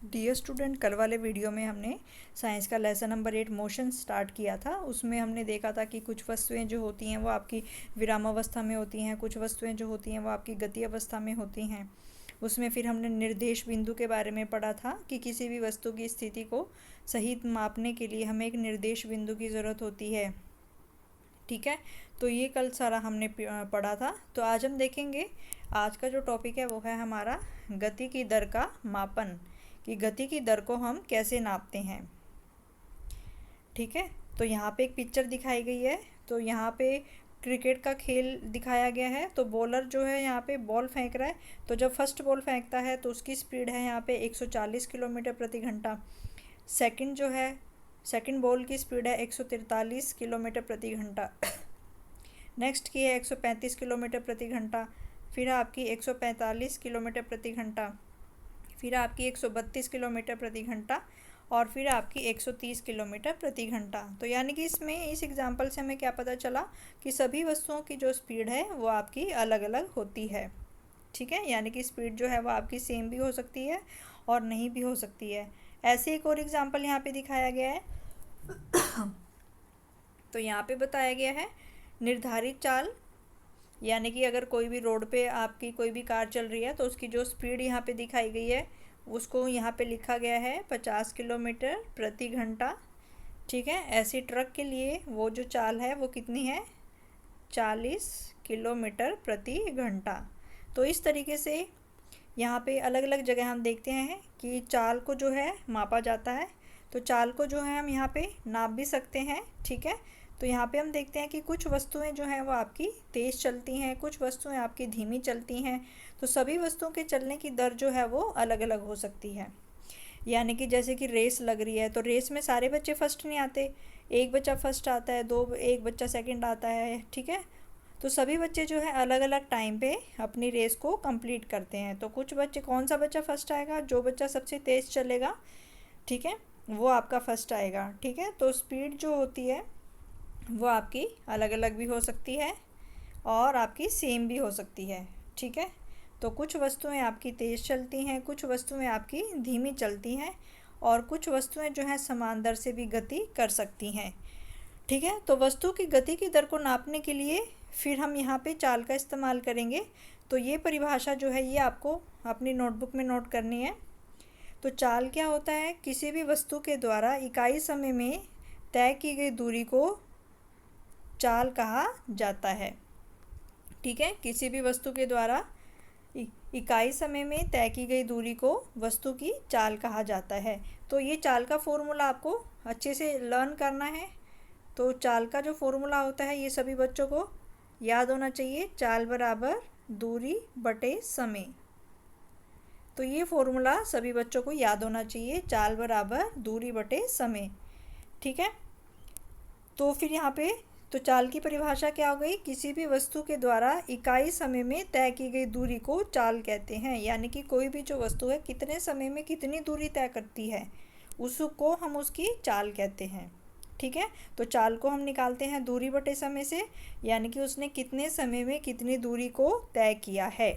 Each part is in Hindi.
डियर स्टूडेंट, कल वाले वीडियो में हमने साइंस का लेसन नंबर 8 मोशन स्टार्ट किया था। उसमें हमने देखा था कि कुछ वस्तुएं जो होती हैं वो आपकी विरामावस्था में होती हैं, कुछ वस्तुएं जो होती हैं वो आपकी गति अवस्था में होती हैं। उसमें फिर हमने निर्देश बिंदु के बारे में पढ़ा था कि किसी भी वस्तु की स्थिति को सही मापने के लिए हमें एक निर्देश बिंदु की ज़रूरत होती है। ठीक है, तो ये कल सारा हमने पढ़ा था। तो आज हम देखेंगे, आज का जो टॉपिक है वो है हमारा गति की दर का मापन, कि गति की दर को हम कैसे नापते हैं। ठीक है, तो यहाँ पे एक पिक्चर दिखाई गई है। तो यहाँ पे क्रिकेट का खेल दिखाया गया है। तो बॉलर जो है यहाँ पे बॉल फेंक रहा है। तो जब फर्स्ट बॉल फेंकता है तो उसकी स्पीड है यहाँ पे 140 किलोमीटर प्रति घंटा। सेकंड जो है, सेकंड बॉल की स्पीड है 143 किलोमीटर प्रति घंटा। नेक्स्ट की है 135 किलोमीटर प्रति घंटा। फिर आपकी 145 किलोमीटर प्रति घंटा। फिर आपकी 132 किलोमीटर प्रति घंटा। और फिर आपकी 130 किलोमीटर प्रति घंटा। तो यानी कि इसमें इस एग्जाम्पल से हमें क्या पता चला कि सभी वस्तुओं की जो स्पीड है वो आपकी अलग अलग होती है। ठीक है, यानी कि स्पीड जो है वो आपकी सेम भी हो सकती है और नहीं भी हो सकती है। ऐसे एक और एग्जाम्पल यहाँ पे दिखाया गया है। तो यहाँ पे बताया गया है निर्धारित चाल, यानी कि अगर कोई भी रोड पे आपकी कोई भी कार चल रही है तो उसकी जो स्पीड यहाँ पे दिखाई गई है उसको यहाँ पे लिखा गया है 50 किलोमीटर प्रति घंटा। ठीक है, ऐसी ट्रक के लिए वो जो चाल है वो कितनी है, 40 किलोमीटर प्रति घंटा। तो इस तरीके से यहाँ पे अलग अलग जगह हम देखते हैं कि चाल को जो है मापा जाता है। तो चाल को जो है हम यहाँ पे नाप भी सकते हैं। ठीक है, तो यहाँ पे हम देखते हैं कि कुछ वस्तुएं जो हैं वो आपकी तेज़ चलती हैं, कुछ वस्तुएं आपकी धीमी चलती हैं। तो सभी वस्तुओं के चलने की दर जो है वो अलग अलग हो सकती है। यानी कि जैसे कि रेस लग रही है तो रेस में सारे बच्चे फर्स्ट नहीं आते, एक बच्चा फर्स्ट आता है, एक बच्चा सेकंड आता है। ठीक है, तो सभी बच्चे जो है अलग अलग टाइम पे अपनी रेस को कंप्लीट करते हैं। तो कुछ बच्चे, कौन सा बच्चा फर्स्ट आएगा, जो बच्चा सबसे तेज़ चलेगा, ठीक है, वो आपका फर्स्ट आएगा। ठीक है, तो स्पीड जो होती है वो आपकी अलग अलग भी हो सकती है और आपकी सेम भी हो सकती है। ठीक है, तो कुछ वस्तुएं आपकी तेज़ चलती हैं, कुछ वस्तुएं आपकी धीमी चलती हैं और कुछ वस्तुएं जो हैं समान दर से भी गति कर सकती हैं। ठीक है, तो वस्तु की गति की दर को नापने के लिए फिर हम यहाँ पे चाल का इस्तेमाल करेंगे। तो ये परिभाषा जो है ये आपको अपनी नोटबुक में नोट करनी है। तो चाल क्या होता है, किसी भी वस्तु के द्वारा इकाई समय में तय की गई दूरी को चाल कहा जाता है। ठीक है, किसी भी वस्तु के द्वारा इकाई समय में तय की गई दूरी को वस्तु की चाल कहा जाता है। तो ये चाल का फॉर्मूला आपको अच्छे से लर्न करना है। तो चाल का जो फॉर्मूला होता है ये सभी बच्चों को याद होना चाहिए, चाल बराबर दूरी बटे समय। तो ये फॉर्मूला सभी बच्चों को याद होना चाहिए, चाल बराबर दूरी बटे समय। ठीक है, तो फिर यहाँ पे तो चाल की परिभाषा क्या हो गई, किसी भी वस्तु के द्वारा इकाई समय में तय की गई दूरी को चाल कहते हैं। यानी कि कोई भी जो वस्तु है कितने समय में कितनी दूरी तय करती है उसको हम उसकी चाल कहते हैं। ठीक है, तो चाल को हम निकालते हैं दूरी बटे समय से, यानी कि उसने कितने समय में कितनी दूरी को तय किया है।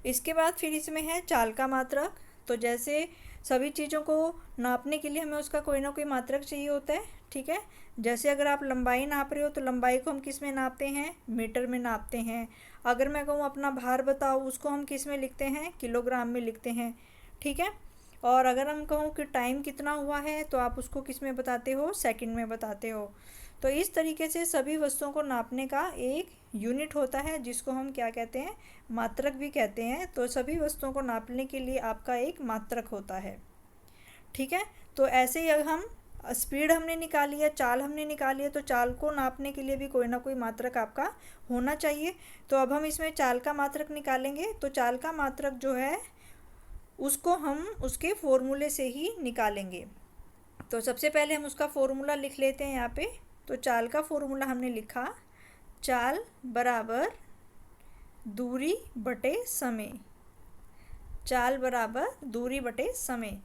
इसके बाद फिर इसमें है चाल का मात्रक। तो जैसे सभी चीज़ों को नापने के लिए हमें उसका कोई ना कोई मात्रक चाहिए होता है। ठीक है, जैसे अगर आप लंबाई नाप रहे हो तो लंबाई को हम किस में नापते हैं, मीटर में नापते हैं। अगर मैं कहूँ अपना भार बताओ, उसको हम किस में लिखते हैं, किलोग्राम में लिखते हैं। ठीक है, और अगर हम कहूँ कि टाइम कितना हुआ है तो आप उसको किस में बताते हो, सेकंड में बताते हो। तो इस तरीके से सभी वस्तुओं को नापने का एक यूनिट होता है जिसको हम क्या कहते हैं, मात्रक भी कहते हैं। तो सभी वस्तुओं को नापने के लिए आपका एक मात्रक होता है। ठीक है, तो ऐसे ही अगर हम स्पीड हमने निकाली है, चाल हमने निकाली है, तो चाल को नापने के लिए भी कोई ना कोई मात्रक आपका होना चाहिए। तो अब हम इसमें चाल का मात्रक निकालेंगे। तो चाल का मात्रक जो है उसको हम उसके फॉर्मूले से ही निकालेंगे। तो सबसे पहले हम उसका फॉर्मूला लिख लेते हैं यहाँ पे। तो चाल का फॉर्मूला हमने लिखा, चाल बराबर दूरी बटे समय, चाल बराबर दूरी बटे समय।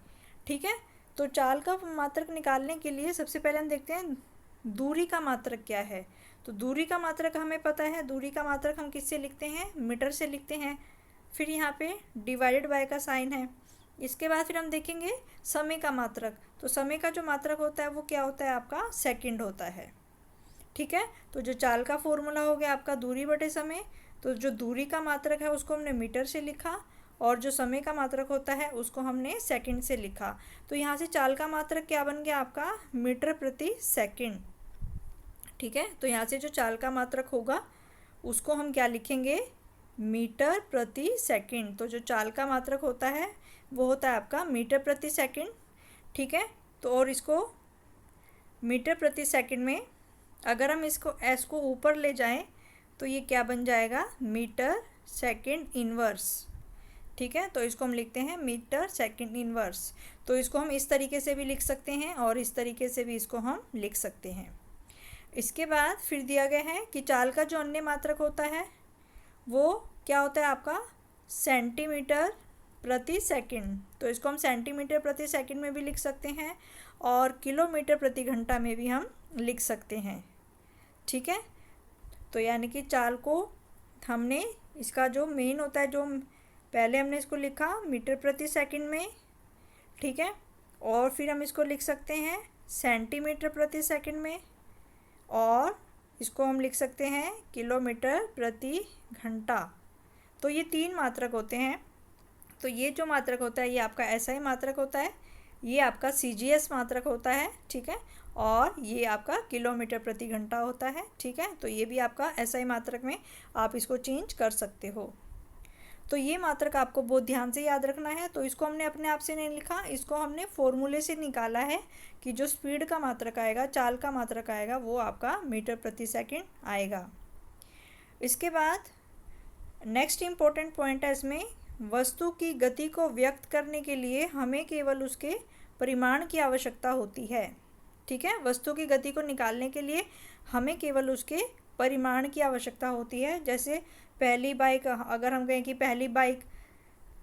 ठीक है, तो चाल का मात्रक निकालने के लिए सबसे पहले हम देखते हैं दूरी का मात्रक क्या है। तो दूरी का मात्रक हमें पता है, दूरी का मात्रक हम किससे लिखते हैं, मीटर से लिखते हैं। फिर यहाँ पे डिवाइडेड बाय का साइन है, इसके बाद फिर हम देखेंगे समय का मात्रक। तो समय का जो मात्रक होता है वो क्या होता है आपका सेकंड होता है। ठीक है, तो जो चाल का फॉर्मूला हो गया आपका दूरी बटे समय। तो जो दूरी का मात्रक है उसको हमने मीटर से लिखा और जो समय का मात्रक होता है उसको हमने सेकंड से लिखा। तो यहाँ से चाल का मात्रक क्या बन गया आपका मीटर प्रति सेकंड। ठीक है, तो यहाँ से जो चाल का मात्रक होगा उसको हम क्या लिखेंगे मीटर प्रति सेकंड। तो जो चाल का मात्रक होता है वो होता है आपका मीटर प्रति सेकंड। ठीक है, तो और इसको मीटर प्रति सेकंड में अगर हम इसको एस को ऊपर ले जाएं तो ये क्या बन जाएगा मीटर सेकंड इनवर्स। ठीक है, तो इसको हम लिखते हैं मीटर सेकंड इनवर्स। तो इसको हम इस तरीके से भी लिख सकते हैं और इस तरीके से भी इसको हम लिख सकते हैं। इसके बाद फिर दिया गया है कि चाल का जो अन्य मात्रक होता है वो क्या होता है आपका सेंटीमीटर प्रति सेकंड। तो इसको हम सेंटीमीटर प्रति सेकंड में भी लिख सकते हैं और किलोमीटर प्रति घंटा में भी हम लिख सकते हैं। ठीक है, तो यानी कि चाल को हमने इसका जो मेन होता है जो पहले हमने इसको लिखा मीटर प्रति सेकंड में। ठीक है, और फिर हम इसको लिख सकते हैं सेंटीमीटर प्रति सेकंड में और इसको हम लिख सकते हैं किलोमीटर प्रति घंटा। तो ये 3 मात्रक होते हैं। तो ये जो मात्रक होता है ये आपका एसआई मात्रक होता है, ये आपका सीजीएस मात्रक होता है। ठीक है, और ये आपका किलोमीटर प्रति घंटा होता है। ठीक है, तो ये भी आपका एसआई मात्रक में आप इसको चेंज कर सकते हो। तो ये मात्रक आपको बहुत ध्यान से याद रखना है। तो इसको हमने अपने आप से नहीं लिखा, इसको हमने फॉर्मूले से निकाला है कि जो स्पीड का मात्रक आएगा चाल का मात्रक आएगा वो आपका मीटर प्रति सेकंड आएगा। इसके बाद नेक्स्ट इम्पोर्टेंट पॉइंट है इसमें, वस्तु की गति को व्यक्त करने के लिए हमें केवल उसके परिमाण की आवश्यकता होती है। ठीक है, वस्तु की गति को निकालने के लिए हमें केवल उसके परिमाण की आवश्यकता होती है। जैसे पहली बाइक, अगर हम कहें कि पहली बाइक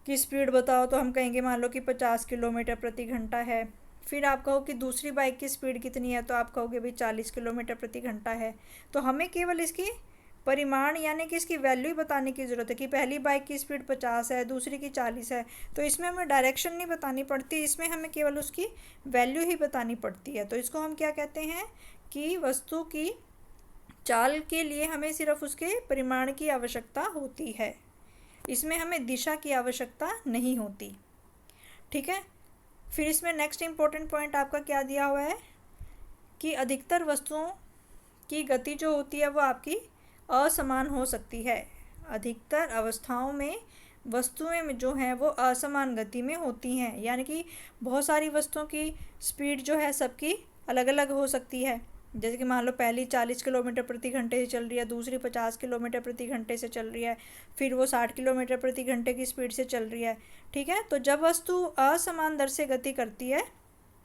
की स्पीड बताओ तो हम कहेंगे मान लो कि 50 किलोमीटर प्रति घंटा है। फिर आप कहो कि दूसरी बाइक की स्पीड कितनी है तो आप कहोगे भाई 40 किलोमीटर प्रति घंटा है। तो हमें केवल इसकी परिमाण यानी कि इसकी वैल्यू ही बताने की ज़रूरत है कि पहली बाइक की स्पीड 50 है दूसरी की 40 है। तो इसमें हमें डायरेक्शन नहीं बतानी पड़ती, इसमें हमें केवल उसकी वैल्यू ही बतानी पड़ती है। तो इसको हम क्या कहते हैं कि वस्तु की चाल के लिए हमें सिर्फ उसके परिमाण की आवश्यकता होती है, इसमें हमें दिशा की आवश्यकता नहीं होती। ठीक है, फिर इसमें नेक्स्ट इम्पोर्टेंट पॉइंट आपका क्या दिया हुआ है कि अधिकतर वस्तुओं की गति जो होती है वो आपकी असमान हो सकती है। अधिकतर अवस्थाओं में वस्तुएं में जो हैं वो असमान गति में होती हैं, यानी कि बहुत सारी वस्तुओं की स्पीड जो है सबकी अलग अलग हो सकती है। जैसे कि मान लो पहली 40 किलोमीटर प्रति घंटे से चल रही है, दूसरी 50 किलोमीटर प्रति घंटे से चल रही है, फिर वो 60 किलोमीटर प्रति घंटे की स्पीड से चल रही है। ठीक है, तो जब वस्तु असमान दर से गति करती है,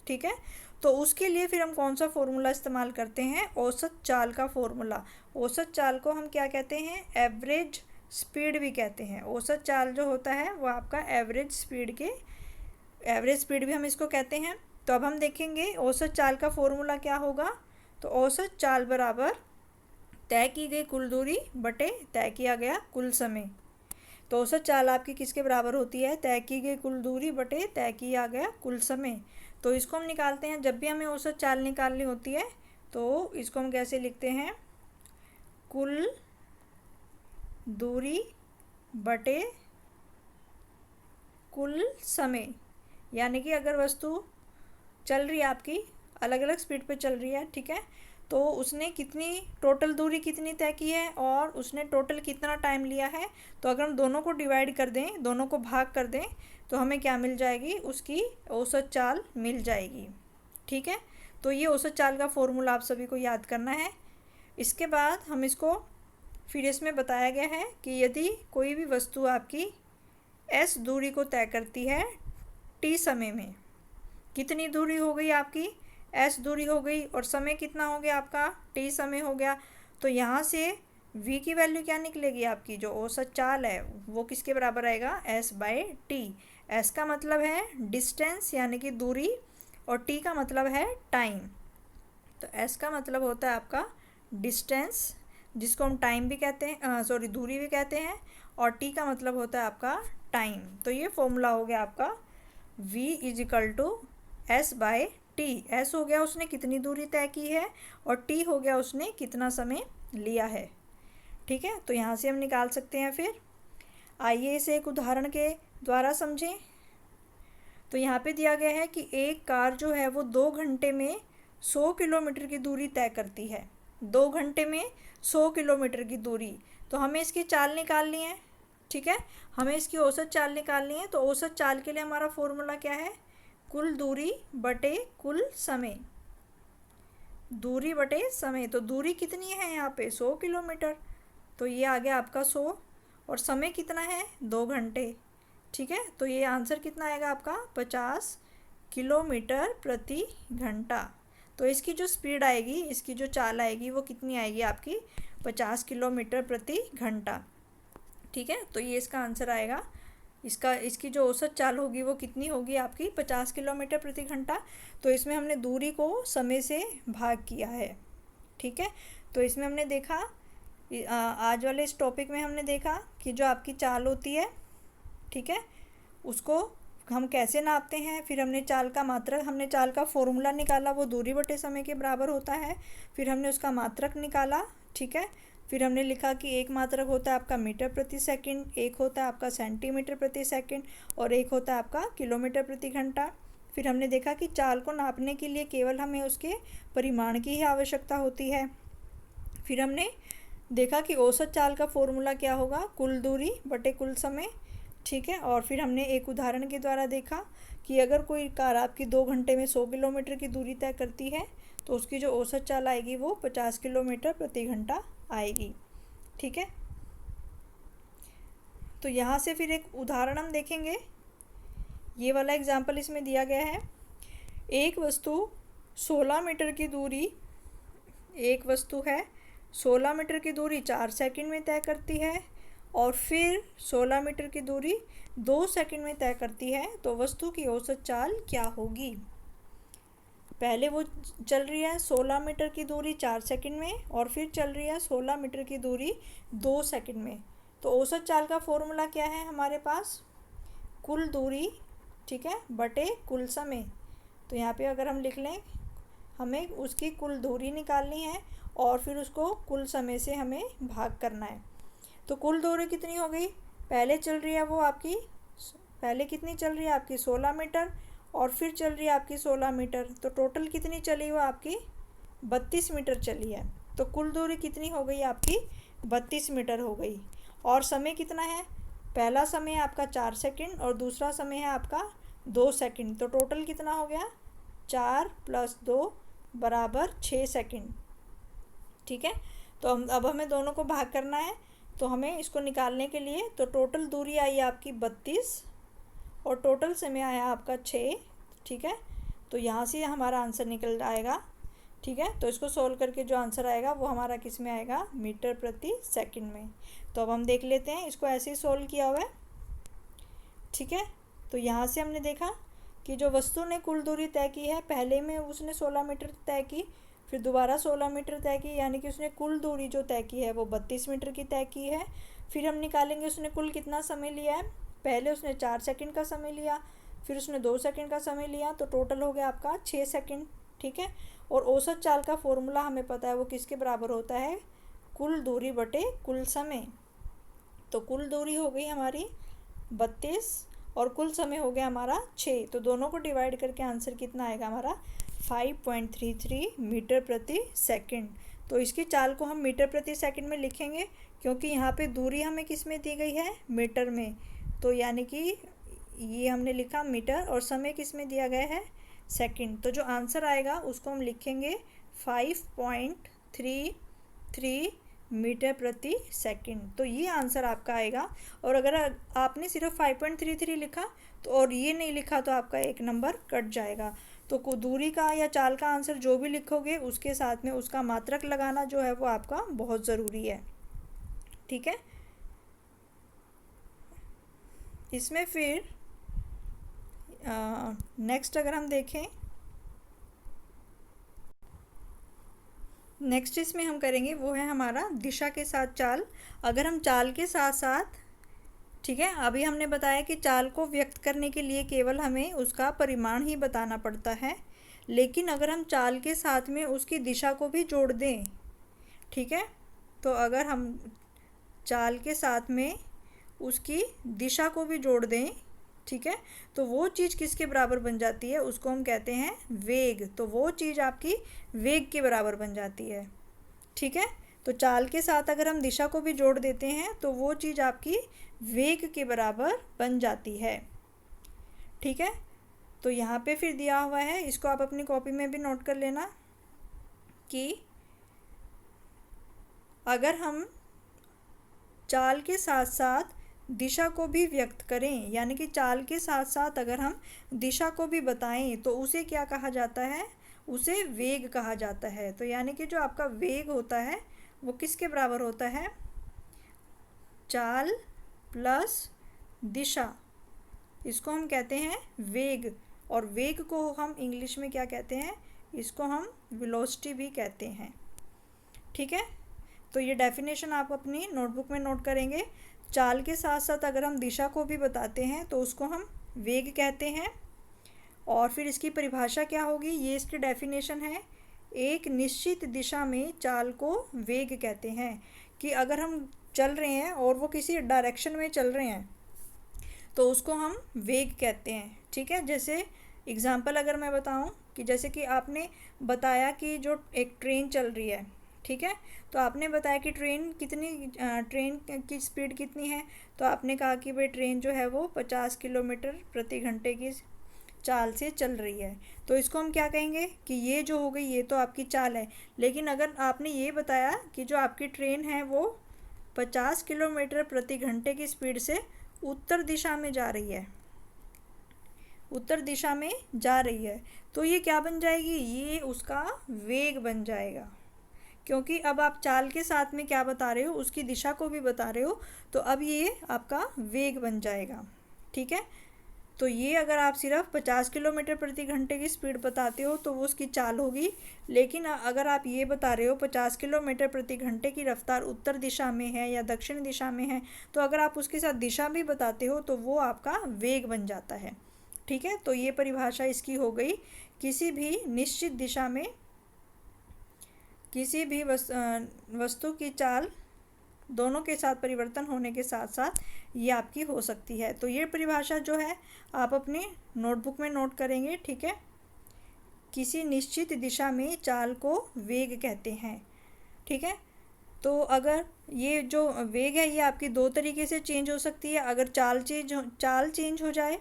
ठीक है, तो उसके लिए फिर हम कौन सा फॉर्मूला इस्तेमाल करते हैं, औसत चाल का फॉर्मूला। औसत चाल को हम क्या कहते हैं, एवरेज स्पीड भी कहते हैं। औसत चाल जो होता है वो आपका एवरेज स्पीड भी हम इसको कहते हैं। तो अब हम देखेंगे औसत चाल का फॉर्मूला क्या होगा। तो औसत चाल बराबर तय की गई कुल दूरी बटे तय किया गया कुल समय। तो औसत चाल आपकी किसके बराबर होती है, तय की गई कुल दूरी बटे तय किया गया कुल समय। तो इसको हम निकालते हैं, जब भी हमें औसत चाल निकालनी होती है तो इसको हम कैसे लिखते हैं, कुल दूरी बटे कुल समय। यानी कि अगर वस्तु चल रही है आपकी अलग अलग स्पीड पे चल रही है, ठीक है, तो उसने कितनी टोटल दूरी कितनी तय की है और उसने टोटल कितना टाइम लिया है। तो अगर हम दोनों को डिवाइड कर दें, दोनों को भाग कर दें तो हमें क्या मिल जाएगी, उसकी औसत चाल मिल जाएगी। ठीक है, तो ये औसत चाल का फॉर्मूला आप सभी को याद करना है। इसके बाद हम इसको फिर इसमें बताया गया है कि यदि कोई भी वस्तु आपकी s दूरी को तय करती है t समय में, कितनी दूरी हो गई आपकी, s दूरी हो गई और समय कितना हो गया आपका, t समय हो गया। तो यहाँ से v की वैल्यू क्या निकलेगी, आपकी जो औसत चाल है वो किसके बराबर आएगा, s/t। s का मतलब है डिस्टेंस यानी कि दूरी और t का मतलब है टाइम। तो s का मतलब होता है आपका डिस्टेंस, जिसको हम टाइम भी कहते हैं, दूरी भी कहते हैं, और t का मतलब होता है आपका टाइम। तो ये फॉर्मूला हो गया आपका v is equal to s by t। s हो गया उसने कितनी दूरी तय की है और t हो गया उसने कितना समय लिया है। ठीक है, तो यहाँ से हम निकाल सकते हैं। फिर आइए इसे एक उदाहरण के द्वारा समझें। तो यहाँ पे दिया गया है कि एक कार जो है वो 2 घंटे में 100 किलोमीटर की दूरी तय करती है। 2 घंटे में 100 किलोमीटर की दूरी, तो हमें इसकी चाल निकालनी है। ठीक है, हमें इसकी औसत चाल निकालनी है। तो औसत चाल के लिए हमारा फॉर्मूला क्या है? कुल दूरी बटे कुल समय। दूरी बटे समय, तो दूरी कितनी है यहाँ पे? 100 किलोमीटर, तो ये आ गया आपका 100। और समय कितना है? 2 घंटे। ठीक है, तो ये आंसर कितना आएगा आपका? 50 किलोमीटर प्रति घंटा। तो इसकी जो स्पीड आएगी, इसकी जो चाल आएगी वो कितनी आएगी आपकी? 50 किलोमीटर प्रति घंटा। ठीक है, तो ये इसका आंसर आएगा। इसकी जो औसत चाल होगी वो कितनी होगी आपकी? 50 किलोमीटर प्रति घंटा। तो इसमें हमने दूरी को समय से भाग किया है। ठीक है, तो इसमें हमने देखा, आज वाले इस टॉपिक में हमने देखा कि जो आपकी चाल होती है, ठीक है, उसको हम कैसे नापते हैं। फिर हमने चाल का फॉर्मूला निकाला, वो दूरी बटे समय के बराबर होता है। फिर हमने उसका मात्रक निकाला। ठीक है, फिर हमने लिखा कि एक मात्रक होता है आपका मीटर प्रति सेकंड, एक होता है आपका सेंटीमीटर प्रति सेकंड और एक होता है आपका किलोमीटर प्रति घंटा। फिर हमने देखा कि चाल को नापने के लिए केवल हमें उसके परिमाण की ही आवश्यकता होती है। फिर हमने देखा कि औसत चाल का फॉर्मूला क्या होगा? कुल दूरी बटे कुल समय। ठीक है, और फिर हमने एक उदाहरण के द्वारा देखा कि अगर कोई कार आपकी 2 घंटे में 100 किलोमीटर की दूरी तय करती है तो उसकी जो औसत चाल आएगी वो 50 किलोमीटर प्रति घंटा आएगी। ठीक है, तो यहाँ से फिर एक उदाहरण हम देखेंगे। ये वाला एग्जाम्पल इसमें दिया गया है। एक वस्तु 16 मीटर की दूरी, एक वस्तु है 16 मीटर की दूरी 4 सेकंड में तय करती है और फिर 16 मीटर की दूरी 2 सेकंड में तय करती है, तो वस्तु की औसत चाल क्या होगी? पहले वो चल रही है 16 मीटर की दूरी 4 सेकंड में और फिर चल रही है 16 मीटर की दूरी 2 सेकंड में। तो औसत चाल का फॉर्मूला क्या है हमारे पास? कुल दूरी, ठीक है, बटे कुल समय। तो यहाँ पे अगर हम लिख लें, हमें उसकी कुल दूरी निकालनी है और फिर उसको कुल समय से हमें भाग करना है। तो कुल दूरी कितनी हो गई? पहले चल रही है वो आपकी, पहले कितनी चल रही है आपकी? 16 मीटर और फिर चल रही है आपकी 16 मीटर, तो टोटल कितनी चली वो आपकी? 32 मीटर चली है। तो कुल दूरी कितनी हो गई आपकी? 32 मीटर हो गई। और समय कितना है? पहला समय है आपका 4 सेकंड और दूसरा समय है आपका 2 सेकंड, तो टोटल कितना हो गया? 4 + 2 = 6 सेकंड। ठीक है, तो अब हमें दोनों को भाग करना है। तो हमें इसको निकालने के लिए, तो टोटल दूरी आई आपकी 32 और टोटल समय आया आपका 6। ठीक है, तो यहाँ से हमारा आंसर निकल आएगा। ठीक है, तो इसको सोल्व करके जो आंसर आएगा वो हमारा किस में आएगा? मीटर प्रति सेकंड में। तो अब हम देख लेते हैं, इसको ऐसे ही सोल्व किया हुआ है। ठीक है, तो यहाँ से हमने देखा कि जो वस्तु ने कुल दूरी तय की है, पहले में उसने 16 मीटर तय की, फिर दोबारा 16 मीटर तय की, यानी कि उसने कुल दूरी जो तय की है वो 32 मीटर की तय की है। फिर हम निकालेंगे उसने कुल कितना समय लिया है। पहले उसने 4 सेकंड का समय लिया, फिर उसने 2 सेकंड का समय लिया, तो टोटल हो गया आपका 6 सेकंड। ठीक है, और औसत चाल का फॉर्मूला हमें पता है वो किसके बराबर होता है? कुल दूरी बटे कुल समय। तो कुल दूरी हो गई हमारी 32 और कुल समय हो गया हमारा 6, तो दोनों को डिवाइड करके आंसर कितना आएगा हमारा? 5.33 मीटर प्रति सेकंड। तो इसकी चाल को हम मीटर प्रति सेकंड में लिखेंगे क्योंकि यहाँ पे दूरी हमें किस में दी गई है? मीटर में। तो यानी कि ये हमने लिखा मीटर और समय किस में दिया गया है? सेकंड। तो जो आंसर आएगा उसको हम लिखेंगे 5.33 मीटर प्रति सेकंड। तो ये आंसर आपका आएगा। और अगर आपने सिर्फ 5.33 लिखा तो और ये नहीं लिखा तो आपका एक नंबर कट जाएगा। तो दूरी का या चाल का आंसर जो भी लिखोगे उसके साथ में उसका मात्रक लगाना जो है वो आपका बहुत ज़रूरी है। ठीक है, इसमें फिर नेक्स्ट अगर हम देखें, नेक्स्ट इसमें हम करेंगे वो है हमारा दिशा के साथ चाल। अगर हम चाल के साथ साथ ठीक है, अभी हमने बताया कि चाल को व्यक्त करने के लिए केवल हमें उसका परिमाण ही बताना पड़ता है, लेकिन अगर हम चाल के साथ में उसकी दिशा को भी जोड़ दें, ठीक है, तो अगर हम चाल के साथ में उसकी दिशा को भी जोड़ दें, ठीक है, तो वो चीज़ किसके बराबर बन जाती है, उसको हम कहते हैं वेग। तो वो चीज़ आपकी वेग के बराबर बन जाती है। ठीक है, तो चाल के साथ अगर हम दिशा को भी जोड़ देते हैं तो वो चीज़ आपकी वेग के बराबर बन जाती है। ठीक है, तो यहाँ पे फिर दिया हुआ है, इसको आप अपनी कॉपी में भी नोट कर लेना कि अगर हम चाल के साथ साथ दिशा को भी व्यक्त करें, यानी कि चाल के साथ साथ अगर हम दिशा को भी बताएं तो उसे क्या कहा जाता है, उसे वेग कहा जाता है। तो यानी कि जो आपका वेग होता है वो किसके बराबर होता है, चाल प्लस दिशा, इसको हम कहते हैं वेग। और वेग को हम इंग्लिश में क्या कहते हैं, इसको हम वेलोसिटी भी कहते हैं। ठीक है, तो ये डेफिनेशन आप अपनी नोटबुक में नोट करेंगे। चाल के साथ साथ अगर हम दिशा को भी बताते हैं तो उसको हम वेग कहते हैं। और फिर इसकी परिभाषा क्या होगी, ये इसकी डेफिनेशन है, एक निश्चित दिशा में चाल को वेग कहते हैं। कि अगर हम चल रहे हैं और वो किसी डायरेक्शन में चल रहे हैं तो उसको हम वेग कहते हैं। ठीक है, जैसे एग्ज़ाम्पल अगर मैं बताऊं कि जैसे कि आपने बताया कि जो एक ट्रेन चल रही है, ठीक है, तो आपने बताया कि ट्रेन की स्पीड कितनी है, तो आपने कहा कि भाई ट्रेन जो है वो 50 किलोमीटर प्रति घंटे की चाल से चल रही है। तो इसको हम क्या कहेंगे कि ये जो हो गई ये तो आपकी चाल है। लेकिन अगर आपने ये बताया कि जो आपकी ट्रेन है वो 50 किलोमीटर प्रति घंटे की स्पीड से उत्तर दिशा में जा रही है, उत्तर दिशा में जा रही है, तो ये क्या बन जाएगी, ये उसका वेग बन जाएगा। क्योंकि अब आप चाल के साथ में क्या बता रहे हो, उसकी दिशा को भी बता रहे हो, तो अब ये आपका वेग बन जाएगा। ठीक है, तो ये अगर आप सिर्फ 50 किलोमीटर प्रति घंटे की स्पीड बताते हो तो वो उसकी चाल होगी। लेकिन अगर आप ये बता रहे हो 50 किलोमीटर प्रति घंटे की रफ्तार उत्तर दिशा में है या दक्षिण दिशा में है, तो अगर आप उसके साथ दिशा भी बताते हो तो वो आपका वेग बन जाता है। ठीक है, तो ये परिभाषा इसकी हो गई, किसी भी निश्चित दिशा में किसी भी वस्तु की चाल दोनों के साथ परिवर्तन होने के साथ साथ ये आपकी हो सकती है। तो ये परिभाषा जो है आप अपने नोटबुक में नोट करेंगे। ठीक है, किसी निश्चित दिशा में चाल को वेग कहते हैं। ठीक है, तो अगर ये जो वेग है ये आपकी दो तरीके से चेंज हो सकती है। अगर चाल चेंज हो जाए,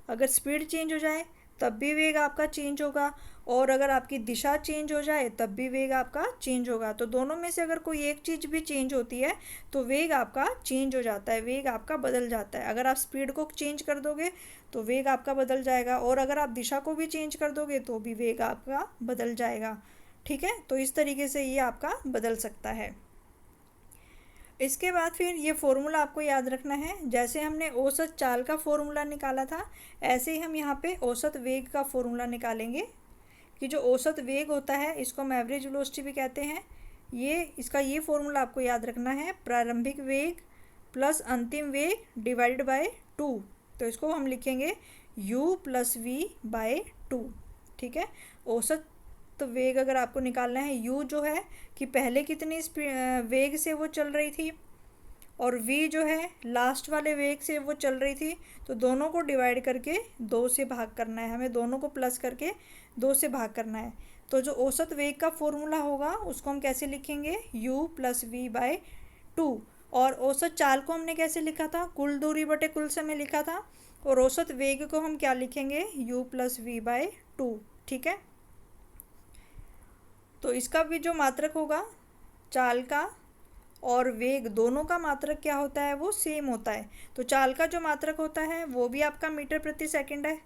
अगर स्पीड चेंज हो जाए तब भी वेग आपका चेंज होगा, और अगर आपकी दिशा चेंज हो जाए तब भी वेग आपका चेंज होगा। तो दोनों में से अगर कोई एक चीज़ भी चेंज होती है तो वेग आपका चेंज हो जाता है, वेग आपका बदल जाता है। अगर आप स्पीड को चेंज कर दोगे तो वेग आपका बदल जाएगा, और अगर आप दिशा को भी चेंज कर दोगे तो भी वेग आपका बदल जाएगा। ठीक है, तो इस तरीके से ये आपका बदल सकता है। इसके बाद फिर ये फॉर्मूला आपको याद रखना है, जैसे हमने औसत चाल का फॉर्मूला निकाला था ऐसे ही हम यहाँ पे औसत वेग का फॉर्मूला निकालेंगे। कि जो औसत वेग होता है इसको हम एवरेज वेलोसिटी भी कहते हैं। इसका ये फॉर्मूला आपको याद रखना है, प्रारंभिक वेग प्लस अंतिम वेग डिवाइडेड बाय 2। तो इसको हम लिखेंगे u प्लस वी बाय 2। ठीक है, औसत वेग अगर आपको निकालना है, u जो है कि पहले कितनी वेग से वो चल रही थी, और v जो है लास्ट वाले वेग से वो चल रही थी, तो दोनों को डिवाइड करके 2 से भाग करना है, हमें दोनों को प्लस करके 2 से भाग करना है। तो जो औसत वेग का फॉर्मूला होगा उसको हम कैसे लिखेंगे, u प्लस वी बाय 2। और औसत चाल को हमने कैसे लिखा था, कुल दूरी बटे कुल समय लिखा था, और औसत वेग को हम क्या लिखेंगे, u प्लस वी बाय 2। ठीक है, तो इसका भी जो मात्रक होगा चाल का और वेग दोनों का मात्रक क्या होता है, वो सेम होता है। तो चाल का जो मात्रक होता है वो भी आपका मीटर प्रति सेकंड है,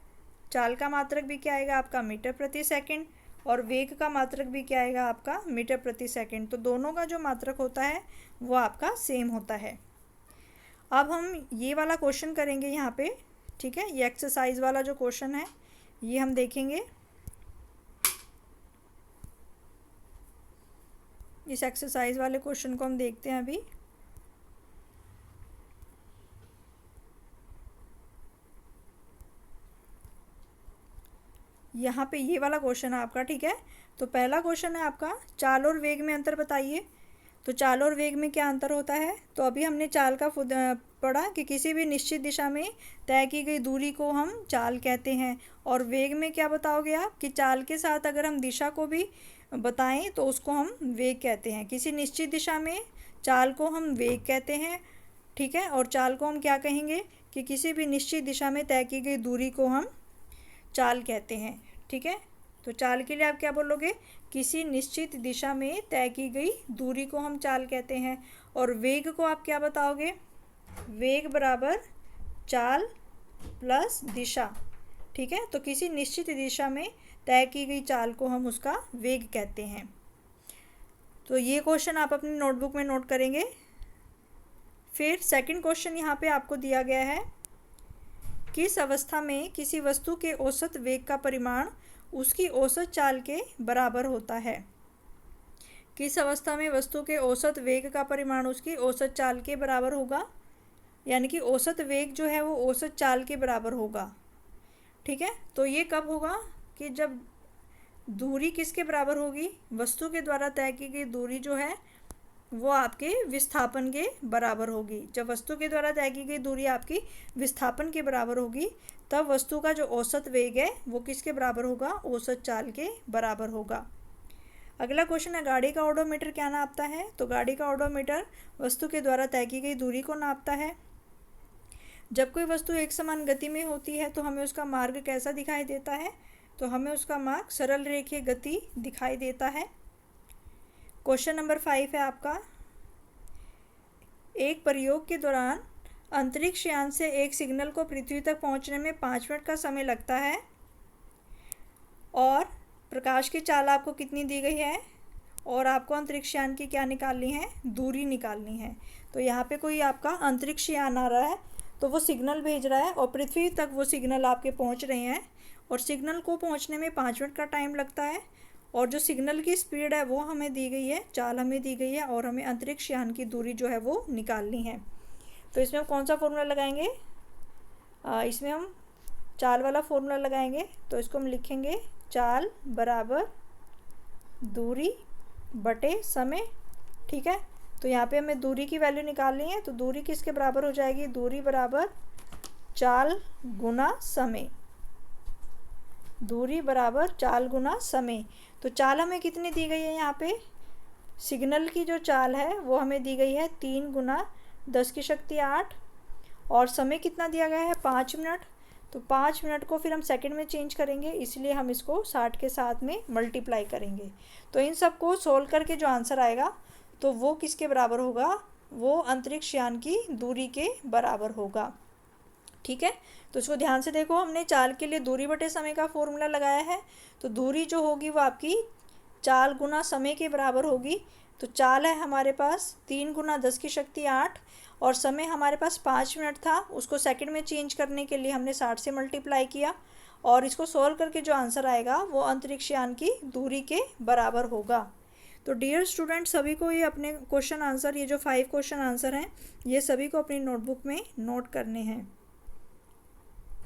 चाल का मात्रक भी क्या आएगा आपका मीटर प्रति सेकंड, और वेग का मात्रक भी क्या आएगा आपका मीटर प्रति सेकंड। तो दोनों का जो मात्रक होता है वो आपका सेम होता है। अब हम ये वाला क्वेश्चन करेंगे यहाँ पे। ठीक है, ये एक्सरसाइज वाला जो क्वेश्चन है ये हम देखेंगे। इस एक्सरसाइज वाले क्वेश्चन को हम देखते हैं अभी। यहाँ पे ये वाला क्वेश्चन है आपका, ठीक है। तो पहला क्वेश्चन है आपका, चाल और वेग में अंतर बताइए। तो चाल और वेग में क्या अंतर होता है? तो अभी हमने चाल का पढ़ा कि किसी भी निश्चित दिशा में तय की गई दूरी को हम चाल कहते हैं। और वेग में क्या बताओगे आप कि चाल के साथ अगर हम दिशा को भी बताएं तो उसको हम वेग कहते हैं। किसी निश्चित दिशा में चाल को हम वेग कहते हैं, ठीक है। और चाल को हम क्या कहेंगे कि किसी भी निश्चित दिशा में तय की गई दूरी को हम चाल कहते हैं, ठीक है। तो चाल के लिए आप क्या बोलोगे? किसी निश्चित दिशा में तय की गई दूरी को हम चाल कहते हैं। और वेग को आप क्या बताओगे? वेग बराबर चाल प्लस दिशा, ठीक है। तो किसी निश्चित दिशा में तय की गई चाल को हम उसका वेग कहते हैं। तो ये क्वेश्चन आप अपनी नोटबुक में नोट करेंगे। फिर सेकंड क्वेश्चन यहाँ पे आपको दिया गया है, किस अवस्था में किसी वस्तु के औसत वेग का परिमाण उसकी औसत चाल के बराबर होता है? किस अवस्था में वस्तु के औसत वेग का परिमाण उसकी औसत चाल के बराबर होगा, यानी कि औसत वेग जो है वो औसत चाल के बराबर होगा, ठीक है। तो ये कब होगा कि जब दूरी किसके बराबर होगी? वस्तु के द्वारा तय की गई दूरी जो है वो आपके विस्थापन के बराबर होगी। जब वस्तु के द्वारा तय की गई दूरी आपकी विस्थापन के बराबर होगी तब वस्तु का जो औसत वेग है वो किसके बराबर होगा? औसत चाल के बराबर होगा। अगला क्वेश्चन है, गाड़ी का ओडोमीटर क्या नापता है? तो गाड़ी का ओडोमीटर वस्तु के द्वारा तय की गई दूरी को नापता है। जब कोई वस्तु एक समान गति में होती है तो हमें उसका मार्ग कैसा दिखाई देता है? तो हमें उसका मार्ग सरल रेखीय गति दिखाई देता है। क्वेश्चन नंबर 5 है आपका, एक प्रयोग के दौरान अंतरिक्ष यान से एक सिग्नल को पृथ्वी तक पहुंचने में 5 मिनट का समय लगता है और प्रकाश की चाल आपको कितनी दी गई है और आपको अंतरिक्ष यान की क्या निकालनी है? दूरी निकालनी है। तो यहाँ पे कोई आपका अंतरिक्ष यान आ रहा है तो वो सिग्नल भेज रहा है और पृथ्वी तक वो सिग्नल आपके पहुँच रहे हैं और सिग्नल को पहुँचने में 5 मिनट का टाइम लगता है। और जो सिग्नल की स्पीड है वो हमें दी गई है, चाल हमें दी गई है और हमें अंतरिक्ष यान की दूरी जो है वो निकालनी है। तो इसमें हम कौन सा फॉर्मूला लगाएंगे? इसमें हम चाल वाला फॉर्मूला लगाएंगे। तो इसको हम लिखेंगे चाल बराबर दूरी बटे समय, ठीक है। तो यहाँ पे हमें दूरी की वैल्यू निकालनी है। तो दूरी किसके बराबर हो जाएगी? दूरी बराबर चाल गुना समय। दूरी बराबर चाल गुना समय। तो चाल हमें कितनी दी गई है? यहाँ पे सिग्नल की जो चाल है वो हमें दी गई है 3 गुना 10 की शक्ति 8 और समय कितना दिया गया है? 5 मिनट। तो 5 मिनट को फिर हम सेकंड में चेंज करेंगे, इसलिए हम इसको 60 के साथ में मल्टीप्लाई करेंगे। तो इन सब को सोल्व करके जो आंसर आएगा तो वो किसके बराबर होगा? वो अंतरिक्ष यान की दूरी के बराबर होगा, ठीक है। तो इसको ध्यान से देखो, हमने चाल के लिए दूरी बटे समय का फॉर्मूला लगाया है। तो दूरी जो होगी वो आपकी चाल गुना समय के बराबर होगी। तो चाल है हमारे पास 3 गुना 10 की शक्ति 8 और समय हमारे पास 5 मिनट था, उसको सेकंड में चेंज करने के लिए हमने 60 से मल्टीप्लाई किया और इसको सोल्व करके जो आंसर आएगा वो अंतरिक्ष यान की दूरी के बराबर होगा। तो डियर स्टूडेंट, सभी को ये अपने क्वेश्चन आंसर, ये जो 5 क्वेश्चन आंसर हैं ये सभी को अपनी नोटबुक में नोट करने हैं।